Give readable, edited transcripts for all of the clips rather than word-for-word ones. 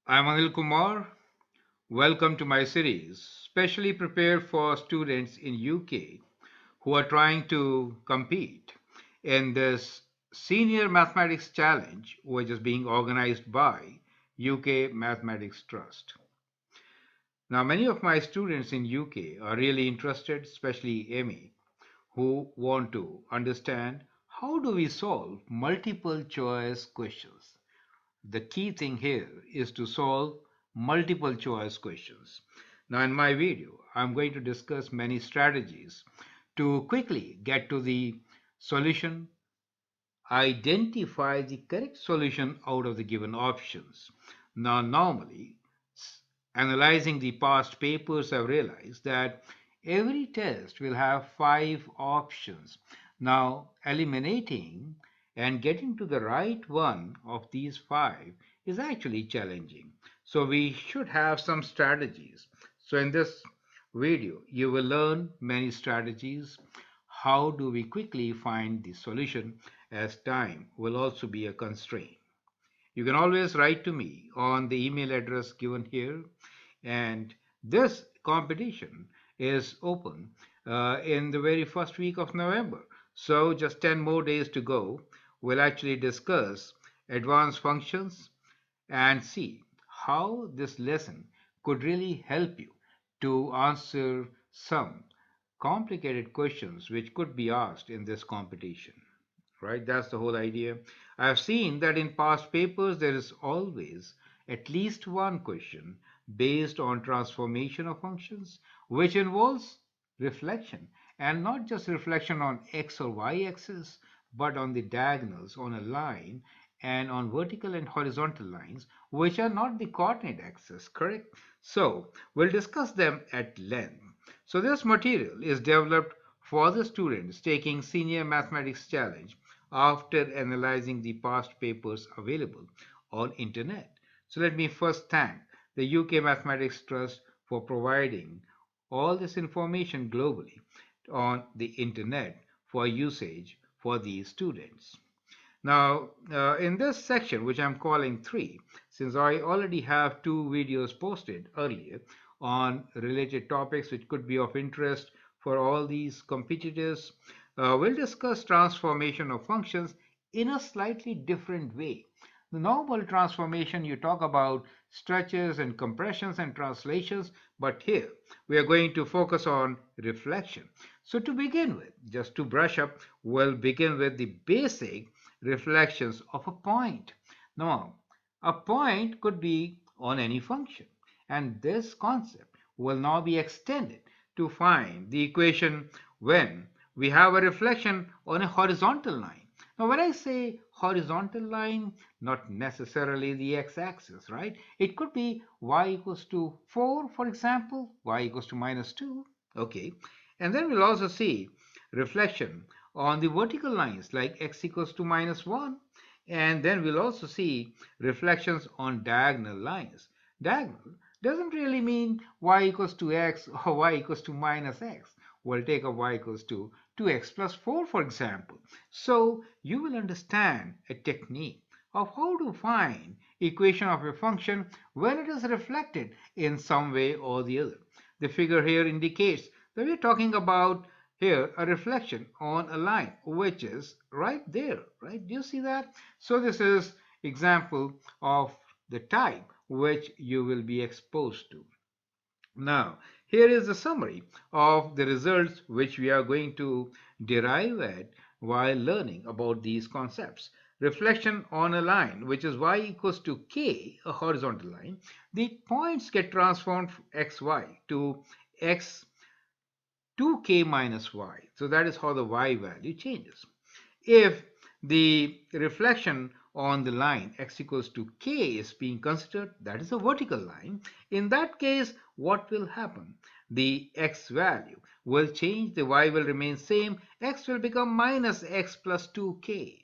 I'm Anil Kumar. Welcome to my series, specially prepared for students in UK who are trying to compete in this Senior Mathematics Challenge, which is being organized by UK Mathematics Trust. Now, many of my students in UK are really interested, especially Amy, who want to understand how do we solve multiple choice questions. The key thing here is to solve multiple choice questions. Now, in my video, I'm going to discuss many strategies to quickly get to the solution, identify the correct solution out of the given options. Now, normally, analyzing the past papers, I've realized that every test will have five options. Now, eliminating and getting to the right one of these five is actually challenging. So, we should have some strategies. So, in this video, you will learn many strategies. How do we quickly find the solution, as time will also be a constraint? You can always write to me on the email address given here. And this competition is open in the very first week of November. So just 10 more days to go. We'll actually discuss advanced functions and see how this lesson could really help you to answer some complicated questions which could be asked in this competition. Right? That's the whole idea. I've seen that in past papers there is always at least one question based on transformation of functions, which involves reflection, and not just reflection on x or y axis, but on the diagonals on a line and on vertical and horizontal lines, which are not the coordinate axis, correct? So we'll discuss them at length. So this material is developed for the students taking Senior Mathematics Challenge after analyzing the past papers available on internet. So let me first thank the UK Mathematics Trust for providing all this information globally on the internet for usage for these students. Now, in this section, which I'm calling 3, since I already have 2 videos posted earlier on related topics which could be of interest for all these competitors, we'll discuss transformation of functions in a slightly different way. The normal transformation, you talk about stretches and compressions and translations, but here we are going to focus on reflection. So to begin with, just to brush up, we'll begin with the basic reflections of a point. Now, a point could be on any function, and this concept will now be extended to find the equation when we have a reflection on a horizontal line. Now, when I say horizontal line, not necessarily the x-axis, right? It could be y equals to 4, for example, y equals to minus 2. Okay, and then we'll also see reflection on the vertical lines like x equals to minus 1. And then we'll also see reflections on diagonal lines. Diagonal doesn't really mean y equals to x or y equals to minus x. We'll take a y equals to 2x plus 4, for example. So you will understand a technique of how to find equation of a function when it is reflected in some way or the other. The figure here indicates that we're talking about here a reflection on a line which is right there, right? Do you see that? So this is example of the type which you will be exposed to. Now, here is the summary of the results which we are going to derive at while learning about these concepts. Reflection on a line which is y equals to k, a horizontal line, the points get transformed from xy to x 2k minus y. So that is how the y value changes. If the reflection on the line x equals to k is being considered, that is a vertical line. In that case, what will happen? The x value will change, the y will remain same, x will become minus x plus 2k.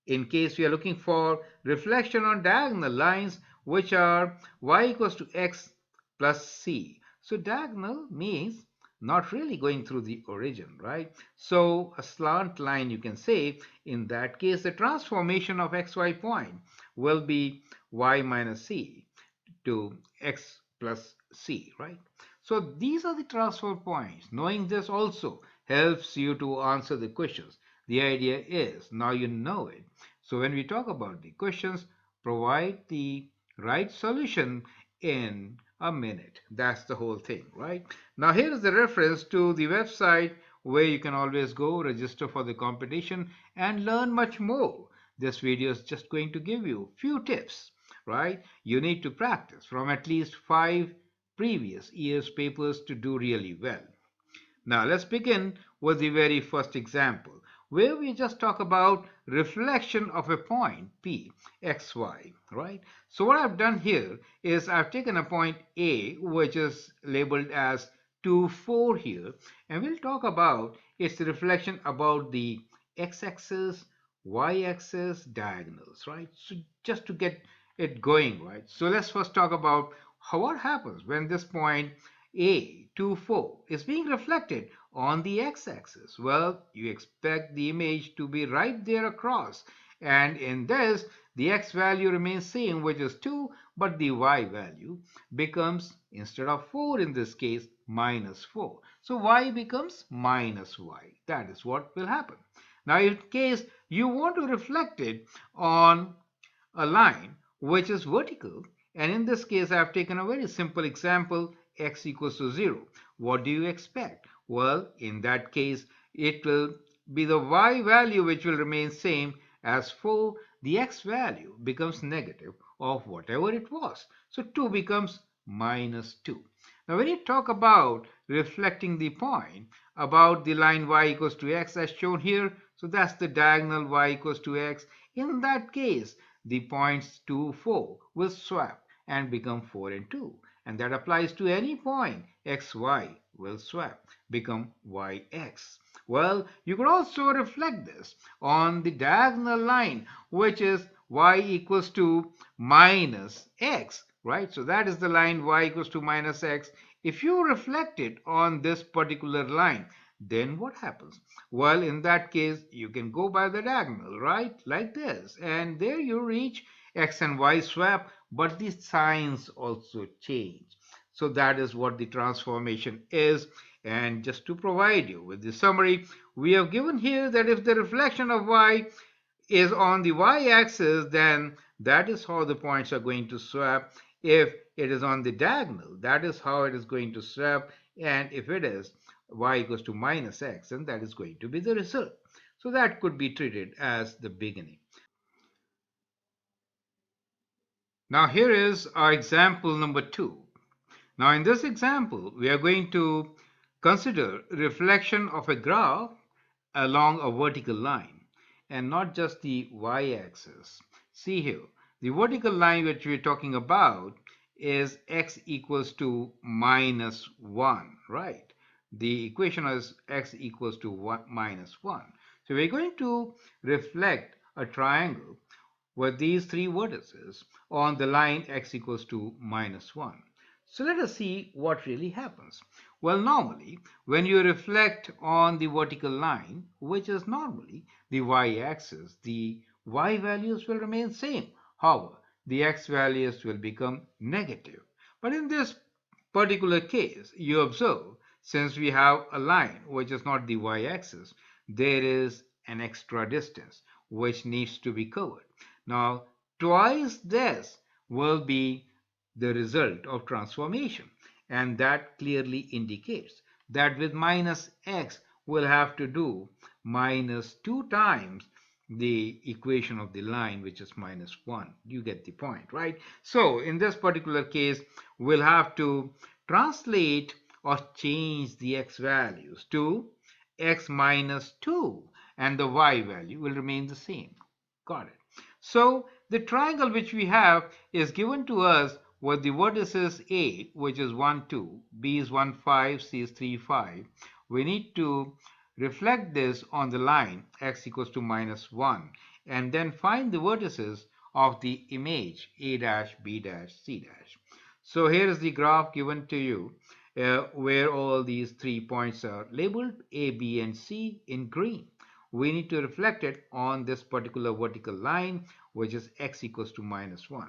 In case we are looking for reflection on diagonal lines, which are y equals to x plus c. So diagonal means not really going through the origin, right? So a slant line, you can say, in that case, the transformation of xy point will be y minus c. to x plus c, right? So these are the transfer points. Knowing this also helps you to answer the questions. The idea is now you know it. So when we talk about the questions, provide the right solution in a minute. That's the whole thing, right? Now here is the reference to the website where you can always go register for the competition and learn much more. This video is just going to give you few tips, right? You need to practice from at least 5 previous years papers to do really well. Now let's begin with the very first example where we just talk about reflection of a point P, xy, right? So what I've done here is I've taken a point A which is labeled as 2, 4 here, and we'll talk about its reflection about the x-axis, y-axis, diagonals, right? So just to get it going, right? So let's first talk about what happens when this point a 2, 4 is being reflected on the x-axis. Well, you expect the image to be right there across. And in this, the x value remains same, which is 2, but the y value becomes, instead of 4 in this case, minus 4. So y becomes minus y. That is what will happen. Now, in case you want to reflect it on a line which is vertical, and in this case I have taken a very simple example, x equals to 0. What do you expect? Well, in that case it will be the y value which will remain same as 4. The x value becomes negative of whatever it was, so 2 becomes minus 2. Now when you talk about reflecting the point about the line y equals to x as shown here, so that's the diagonal y equals to x. In that case the points 2, 4 will swap and become 4 and 2. And that applies to any point. xy will swap, become yx. Well, you could also reflect this on the diagonal line, which is y equals to minus x, right? So that is the line y equals to minus x. If you reflect it on this particular line, then what happens? Well, in that case, you can go by the diagonal, right? Like this. And there you reach x and y swap, but the signs also change. So that is what the transformation is. And just to provide you with the summary, we have given here that if the reflection of y is on the y-axis, then that is how the points are going to swap. If it is on the diagonal, that is how it is going to swap. And if it is y equals to minus x, then that is going to be the result. So that could be treated as the beginning. Now here is our example number 2. Now in this example, we are going to consider reflection of a graph along a vertical line and not just the y-axis. See here, the vertical line which we're talking about is x equals to minus 1, right? The equation is x equals to 1 minus 1. So we're going to reflect a triangle with these three vertices on the line x equals to minus 1. So let us see what really happens. Well, normally, when you reflect on the vertical line, which is normally the y-axis, the y values will remain same. However, the x values will become negative. But in this particular case, you observe, since we have a line which is not the y-axis, there is an extra distance which needs to be covered. Now, twice this will be the result of transformation, and that clearly indicates that with minus x we'll have to do minus 2 times the equation of the line, which is minus 1. You get the point, right? So in this particular case, we'll have to translate or change the x values to x minus 2, and the y value will remain the same. Got it? So the triangle which we have is given to us with the vertices A, which is 1, 2, B is 1, 5, C is 3, 5. We need to reflect this on the line x equals to minus 1 and then find the vertices of the image A dash, B dash, C dash. So here is the graph given to you where all these 3 points are labeled A, B, and C in green. We need to reflect it on this particular vertical line, which is x equals to minus 1.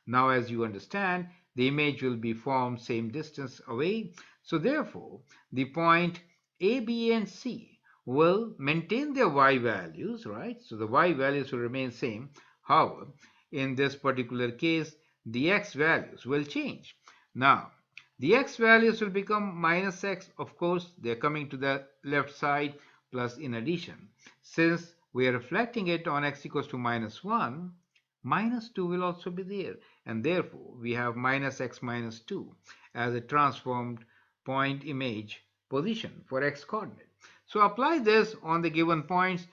Now, as you understand, the image will be formed same distance away. So therefore, the point A, B, and C will maintain their y values, right? So the y values will remain same. However, in this particular case, the x values will change. Now, the x values will become minus x. Of course, they're coming to the left side, plus in addition. Since we are reflecting it on x equals to minus 1, minus 2 will also be there. And therefore, we have minus x minus 2 as a transformed point image position for x coordinate. So apply this on the given points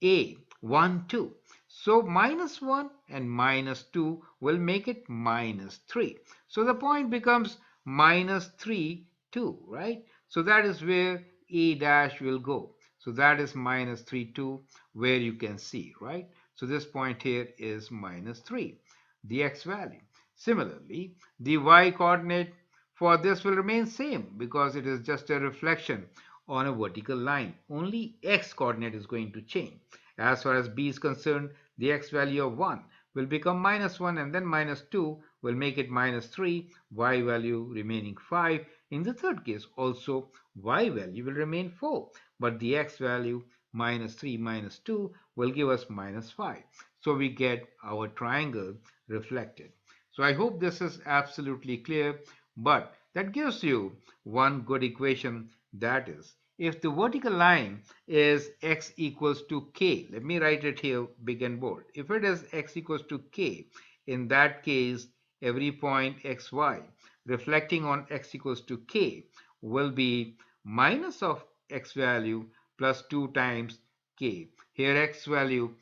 A, 1, 2. So minus 1 and minus 2 will make it minus 3. So the point becomes minus 3, 2, right? So that is where A dash will go. So that is minus 3, 2, where you can see, right? So this point here is minus 3, the x value. Similarly, the y coordinate for this will remain same because it is just a reflection on a vertical line. Only x coordinate is going to change. As far as b is concerned, the x value of 1 will become minus 1 and then minus 2 will make it minus 3, y value remaining 5. In the third case also y value will remain 4, but the x value minus 3 minus 2 will give us minus 5. So we get our triangle reflected. So I hope this is absolutely clear, but that gives you one good equation, that is, if the vertical line is x equals to k, let me write it here big and bold. If it is x equals to k, in that case, every point xy reflecting on x equals to k will be minus of x value plus 2 times k. Here x value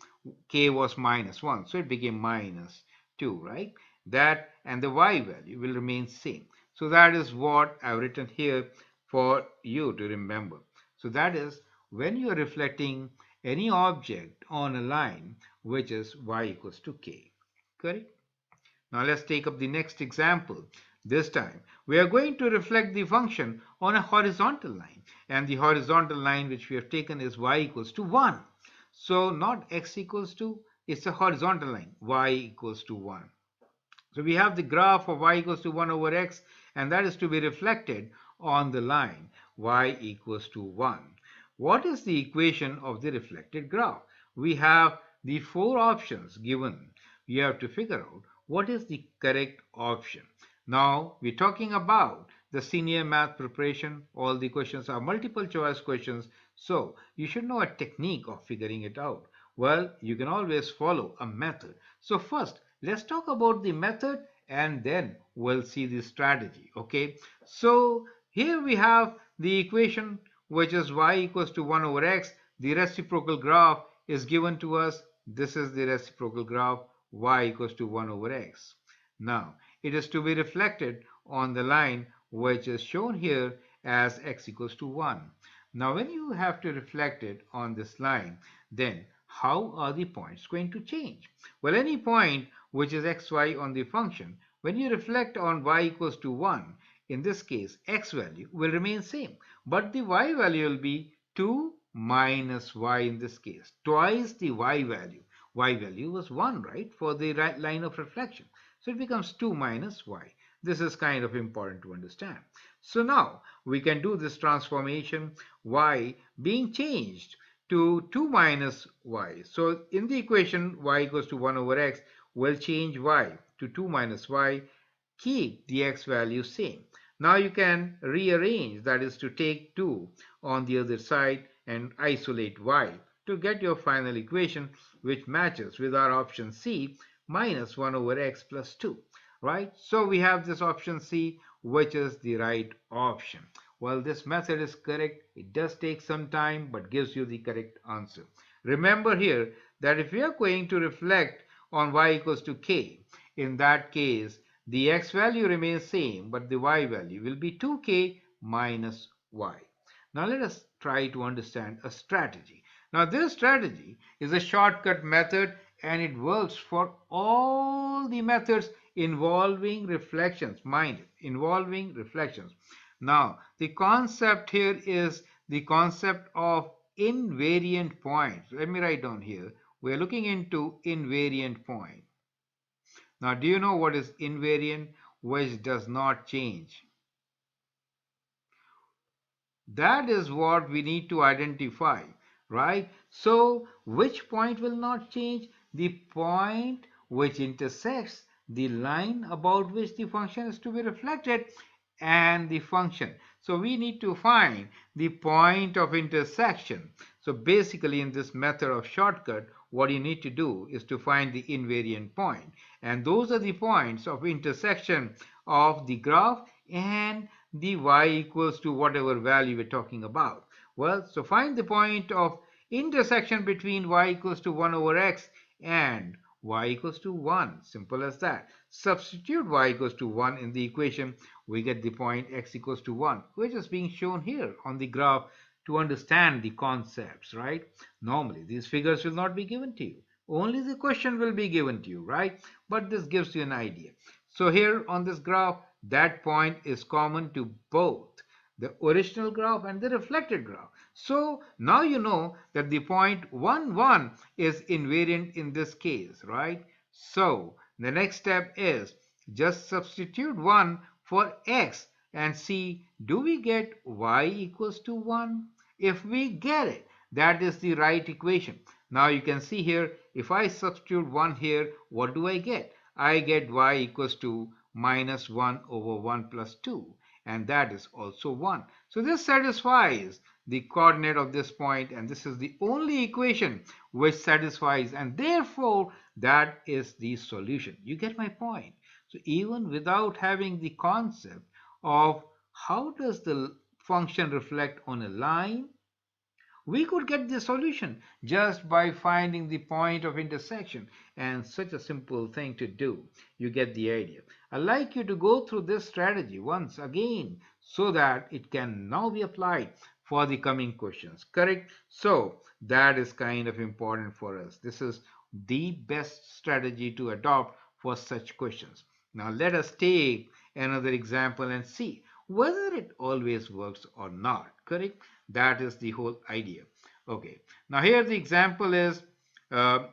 k was minus 1, so it became minus 2, right? That and the y value will remain same. So that is what I've written here for you to remember. So that is when you are reflecting any object on a line which is y equals to k. Correct? Now let's take up the next example. This time we are going to reflect the function on a horizontal line, and the horizontal line which we have taken is y equals to 1. So not x equals to, it's a horizontal line, y equals to 1. So we have the graph of y equals to 1 over x, and that is to be reflected on the line y equals to 1. What is the equation of the reflected graph? We have the four options given. We have to figure out what is the correct option. Now we're talking about the senior math preparation. All the questions are multiple choice questions, so you should know a technique of figuring it out. Well, you can always follow a method. So first, let's talk about the method and then we'll see the strategy. Okay, so here we have the equation which is y equals to 1 over x. The reciprocal graph is given to us. This is the reciprocal graph, y equals to 1 over x. Now it is to be reflected on the line which is shown here as x equals to 1. Now when you have to reflect it on this line, then how are the points going to change? Well, any point which is xy on the function, when you reflect on y equals to 1, in this case x value will remain same, but the y value will be 2 minus y in this case, twice the y value. Y value was 1, right, for the right line of reflection. So it becomes 2 minus y. This is kind of important to understand. So now we can do this transformation, y being changed to 2 minus y. So in the equation y equals to 1 over x, we'll change y to 2 minus y, keep the x value same. Now you can rearrange, that is to take 2 on the other side and isolate y to get your final equation, which matches with our option C, minus 1 over x plus 2, right? So we have this option C, which is the right option. Well, this method is correct. It does take some time, but gives you the correct answer. Remember here that if we are going to reflect on y equals to k, in that case, the x value remains same, but the y value will be 2k minus y. Now let us try to understand a strategy. Now this strategy is a shortcut method and it works for all the methods involving reflections. Mind it, involving reflections. Now the concept here is the concept of invariant points. Let me write down here. We are looking into invariant point. Now, do you know what is invariant, which does not change? That is what we need to identify, right? So, which point will not change? The point which intersects the line about which the function is to be reflected and the function. So, we need to find the point of intersection. So, basically, in this method of shortcut, what you need to do is to find the invariant point. And those are the points of intersection of the graph and the y equals to whatever value we're talking about. Well, so find the point of intersection between y equals to 1 over x and y equals to 1. Simple as that. Substitute y equals to 1 in the equation. We get the point x equals to 1, which is being shown here on the graph to understand the concepts, right? Normally, these figures will not be given to you. Only the question will be given to you, right? But this gives you an idea. So here on this graph, that point is common to both the original graph and the reflected graph. So now you know that the point 1, 1 is invariant in this case, right? So the next step is just substitute 1 for x and see, do we get y equals to 1? If we get it, that is the right equation. Now you can see here, if I substitute 1 here, what do I get? I get y equals to minus 1 over 1 plus 2, and that is also 1. So this satisfies the coordinate of this point, and this is the only equation which satisfies, and therefore that is the solution. You get my point? So even without having the concept of how does the function reflect on a line, we could get the solution just by finding the point of intersection, and such a simple thing to do. You get the idea. I'd like you to go through this strategy once again so that it can now be applied for the coming questions. Correct? So that is kind of important for us. This is the best strategy to adopt for such questions. Now let us take another example and see whether it always works or not. Correct? That is the whole idea. Okay. Now here the example is, uh,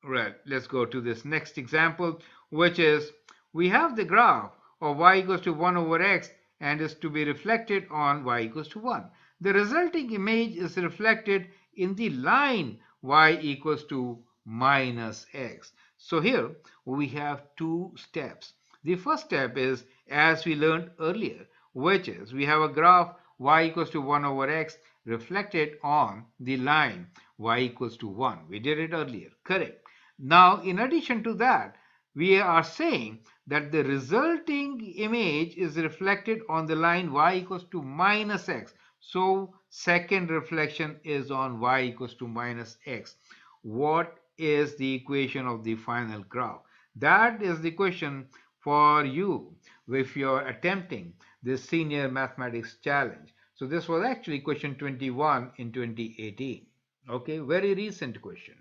right, let's go to this next example, which is we have the graph of y equals to 1 over x and is to be reflected on y equals to 1. The resulting image is reflected in the line y equals to minus x. So here we have two steps. The first step is, as we learned earlier, which is we have a graph y equals to 1 over x reflected on the line y equals to 1. We did it earlier, correct? Now, in addition to that, we are saying that the resulting image is reflected on the line y equals to minus x. So, second reflection is on y equals to minus x. What is the equation of the final graph? That is the question for you if you're attempting this senior mathematics challenge. So, this was actually question 21 in 2018. Okay, very recent question.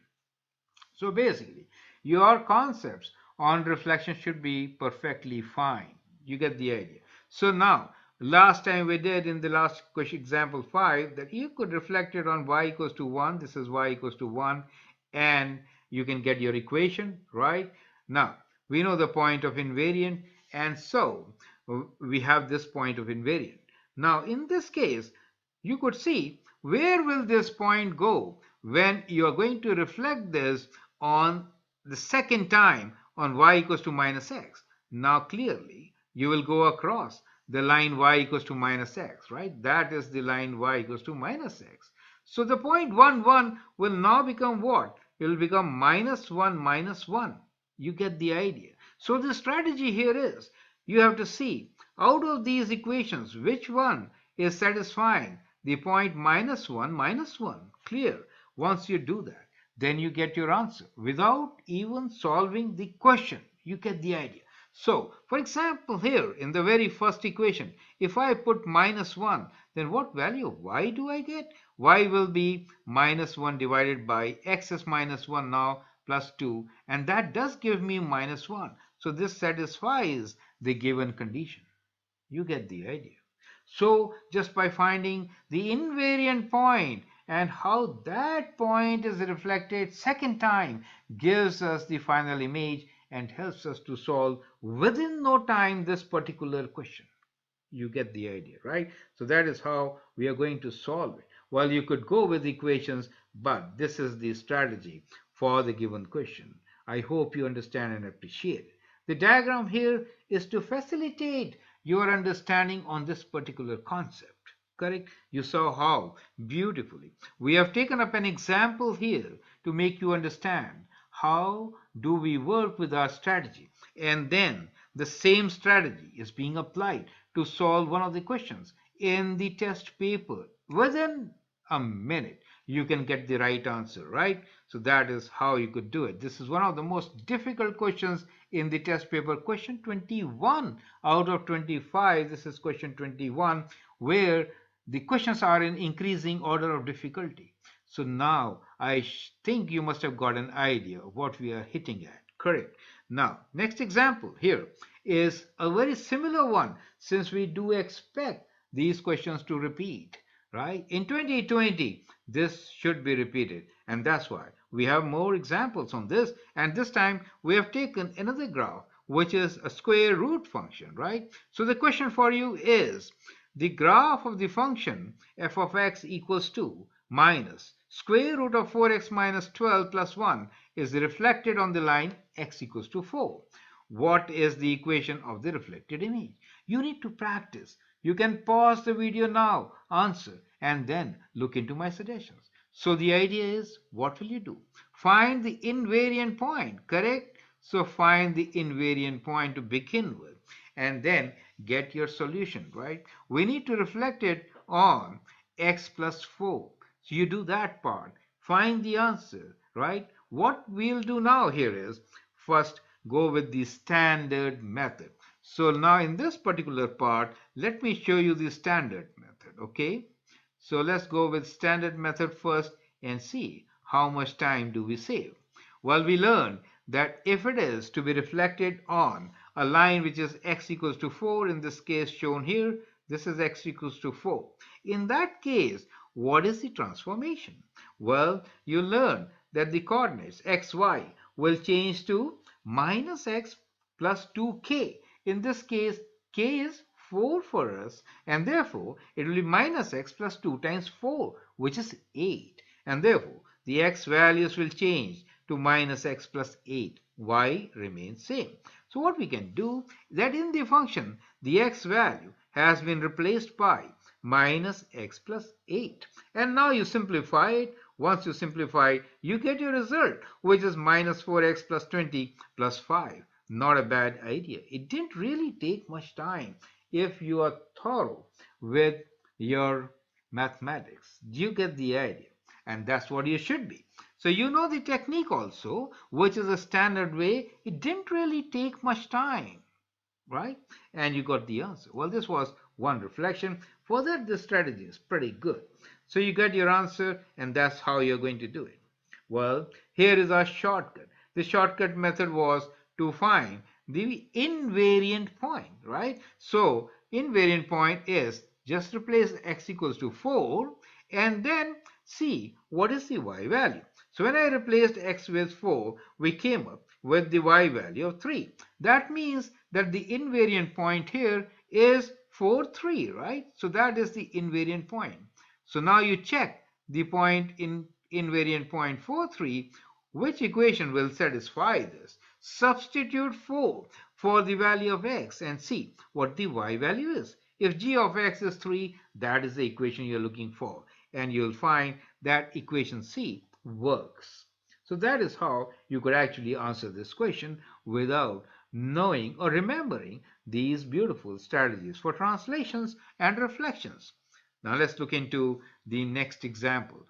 So basically, your concepts on reflection should be perfectly fine. You get the idea. So now, last time we did in the last question, example 5, that you could reflect it on y equals to 1. This is y equals to 1, and you can get your equation, right? Now, we know the point of invariant, and so we have this point of invariant. Now, in this case, you could see where will this point go when you are going to reflect this on the second time on y equals to minus x. Now clearly you will go across the line y equals to minus x, right? That is the line y equals to minus x. So the point 1, 1 will now become what? It will become minus 1, minus 1. You get the idea. So the strategy here is you have to see out of these equations which one is satisfying the point minus 1, minus 1. Clear. Once you do that, then you get your answer without even solving the question. You get the idea. So, for example, here in the very first equation, if I put minus 1, then what value of y do I get? Y will be minus 1 divided by x is minus 1 now plus 2, and that does give me minus 1. So this satisfies the given condition. You get the idea. So just by finding the invariant point and how that point is reflected second time gives us the final image, and helps us to solve within no time this particular question. You get the idea, right? So that is how we are going to solve it. Well, you could go with equations, but this is the strategy for the given question. I hope you understand and appreciate it. The diagram here is to facilitate your understanding on this particular concept. Correct? You saw how beautifully we have taken up an example here to make you understand how do we work with our strategy, and then the same strategy is being applied to solve one of the questions in the test paper. Within a minute, you can get the right answer, right? So that is how you could do it. This is one of the most difficult questions in the test paper. Question 21 out of 25. This is question 21, where the questions are in increasing order of difficulty. So now I think you must have got an idea of what we are hitting at. Correct. Now, next example here is a very similar one, since we do expect these questions to repeat, right? In 2020, this should be repeated, and that's why we have more examples on this. And this time we have taken another graph, which is a square root function, right? So the question for you is the graph of the function f of x equals to minus square root of 4x minus 12 plus 1 is reflected on the line x equals to 4. What is the equation of the reflected image? You need to practice. You can pause the video now, answer, and then look into my suggestions. So the idea is, what will you do? Find the invariant point, correct? So find the invariant point to begin with, and then get your solution, right? We need to reflect it on x plus 4. So you do that part, find the answer, right? What we'll do now here is first go with the standard method. So now in this particular part, let me show you the standard method, okay? So let's go with standard method first and see how much time do we save. Well, we learned that if it is to be reflected on a line which is x equals to 4, in this case shown here, this is x equals to 4. In that case, what is the transformation? Well, you learn that the coordinates xy will change to minus x plus 2k. In this case, k is 4 for us, and therefore it will be minus x plus 2 times 4, which is 8. And therefore, the x values will change to minus x plus 8. Y remains same. So what we can do is that in the function, the x value has been replaced by minus x plus 8. And now you simplify it. Once you simplify, you get your result, which is minus 4x plus 20 plus 5. Not a bad idea. It didn't really take much time if you are thorough with your mathematics. You get the idea. And that's what you should be. So you know the technique also, which is a standard way. It didn't really take much time, right? And you got the answer. Well, this was one reflection. For that, the strategy is pretty good. So you get your answer, and that's how you're going to do it. Well, here is our shortcut. The shortcut method was to find the invariant point, right? So invariant point is just replace x equals to 4 and then see what is the y value. So when I replaced x with 4, we came up with the y value of 3. That means that the invariant point here is 4, 3, right? So that is the invariant point. So now you check the point in invariant point 4, 3. Which equation will satisfy this? Substitute 4 for the value of x and see what the y value is. If g of x is 3, that is the equation you're looking for. And you'll find that equation C works. So that is how you could actually answer this question without knowing or remembering these beautiful strategies for translations and reflections. Now let's look into the next example.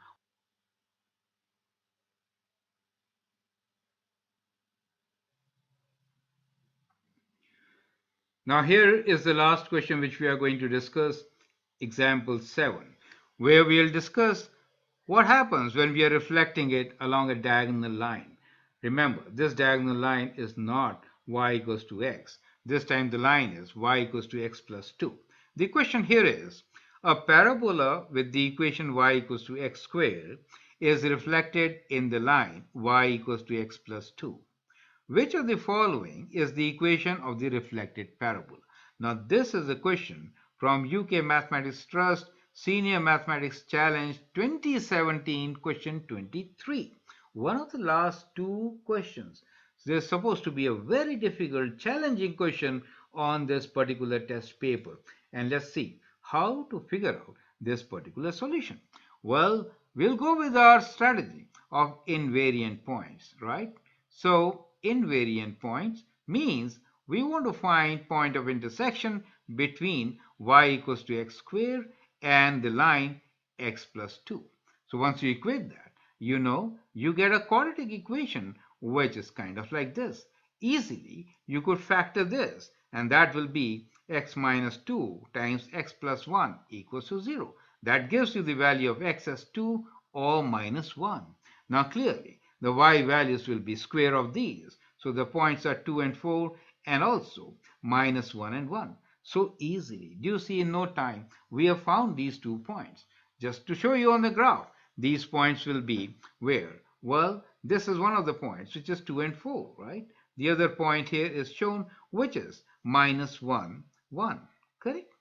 Now here is the last question which we are going to discuss, example 7, where we'll discuss what happens when we are reflecting it along a diagonal line. Remember, this diagonal line is not y equals to x. This time the line is y equals to x plus 2. The question here is, a parabola with the equation y equals to x squared is reflected in the line y equals to x plus 2. Which of the following is the equation of the reflected parabola? Now, this is a question from UK Mathematics Trust Senior Mathematics Challenge 2017, question 23. One of the last two questions. There's supposed to be a very difficult, challenging question on this particular test paper. And let's see how to figure out this particular solution. Well, we'll go with our strategy of invariant points, right? So, invariant points means we want to find point of intersection between y equals to x squared and the line x plus 2. So once you equate that, you get a quadratic equation which is kind of like this. Easily, you could factor this, and that will be x minus 2 times x plus 1 equals to 0. That gives you the value of x as 2 or minus 1. Now clearly, the y values will be square of these. So the points are 2 and 4 and also minus 1 and 1. So easily, do you see in no time, we have found these 2 points. Just to show you on the graph, these points will be where? Well, this is one of the points, which is 2 and 4, right? The other point here is shown, which is minus 1, 1, correct?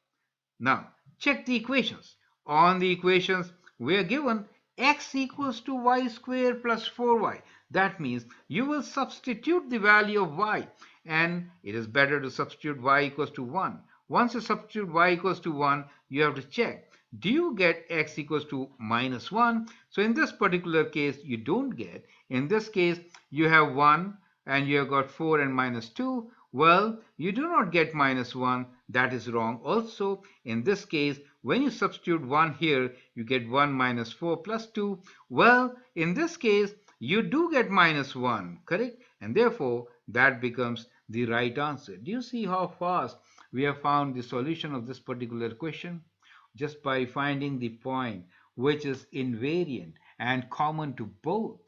Now, check the equations. On the equations, we are given x equals to y squared plus 4y. That means you will substitute the value of y, and it is better to substitute y equals to 1. Once you substitute y equals to 1, you have to check, do you get x equals to minus 1? So in this particular case, you don't get. In this case, you have 1 and you have got 4 and minus 2. Well, you do not get minus 1. That is wrong. Also, in this case, when you substitute 1 here, you get 1 minus 4 plus 2. Well, in this case, you do get minus 1, correct? And therefore, that becomes the right answer. Do you see how fast we have found the solution of this particular question? Just by finding the point which is invariant and common to both.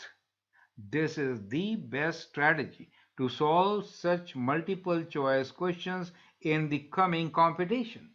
This is the best strategy to solve such multiple choice questions in the coming competition,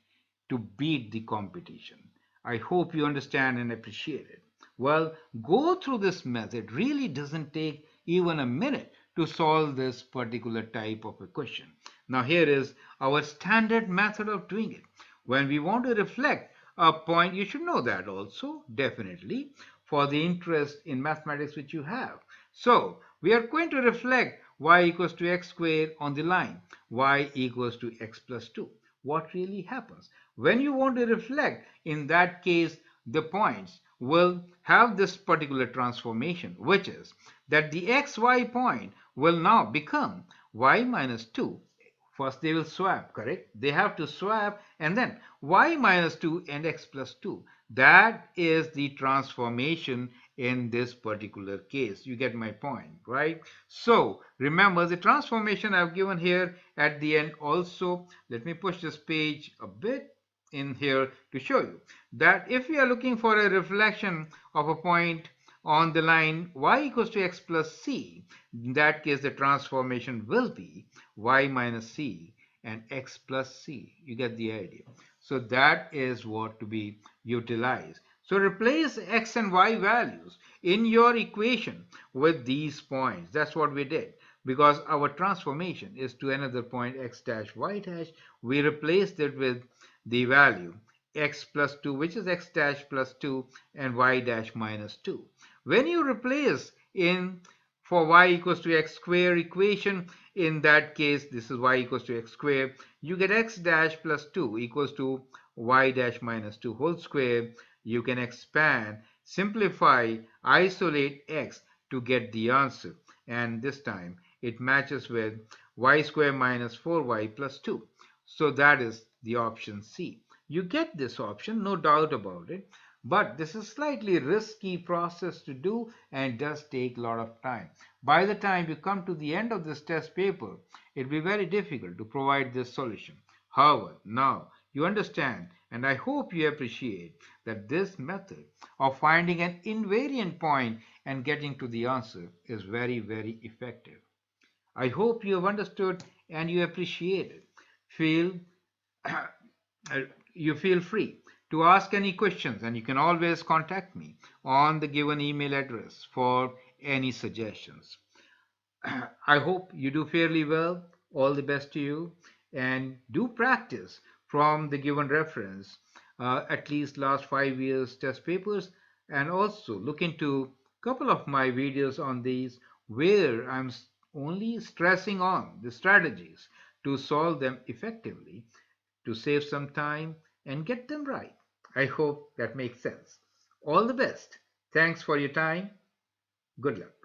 to beat the competition. I hope you understand and appreciate it. Well, go through this method really doesn't take even a minute to solve this particular type of a question. Now here is our standard method of doing it. When we want to reflect a point, you should know that also, definitely, for the interest in mathematics which you have. So, we are going to reflect y equals to x squared on the line y equals to x plus 2. What really happens? When you want to reflect, in that case, the points will have this particular transformation, which is that the xy point will now become y minus 2. First, they will swap, correct? They have to swap, and then y minus 2 and x plus 2. That is the transformation in this particular case. You get my point, right? So, remember the transformation I've given here at the end also. Let me push this page a bit in here to show you that if we are looking for a reflection of a point on the line y equals to x plus c, in that case the transformation will be y minus c and x plus c. You get the idea. So that is what to be utilized. So replace x and y values in your equation with these points. That's what we did. Because our transformation is to another point x dash y dash, we replaced it with the value x plus 2, which is x dash plus 2, and y dash minus 2. When you replace in for y equals to x square equation, in that case, this is y equals to x square, you get x dash plus 2 equals to y dash minus 2 whole square. You can expand, simplify, isolate x to get the answer. And this time, it matches with y square minus 4y plus 2. So that is the option C. You get this option, no doubt about it. But this is slightly risky process to do and does take a lot of time. By the time you come to the end of this test paper, it will be very difficult to provide this solution. However, now you understand, and I hope you appreciate that this method of finding an invariant point and getting to the answer is very, very effective. I hope you have understood and you appreciate it. Feel you feel free to ask any questions, and you can always contact me on the given email address for any suggestions. I hope you do fairly well. All the best to you. And do practice from the given reference, at least last 5 years test papers, and also look into a couple of my videos on these where only stressing on the strategies to solve them effectively, to save some time and get them right. I hope that makes sense. All the best. Thanks for your time. Good luck.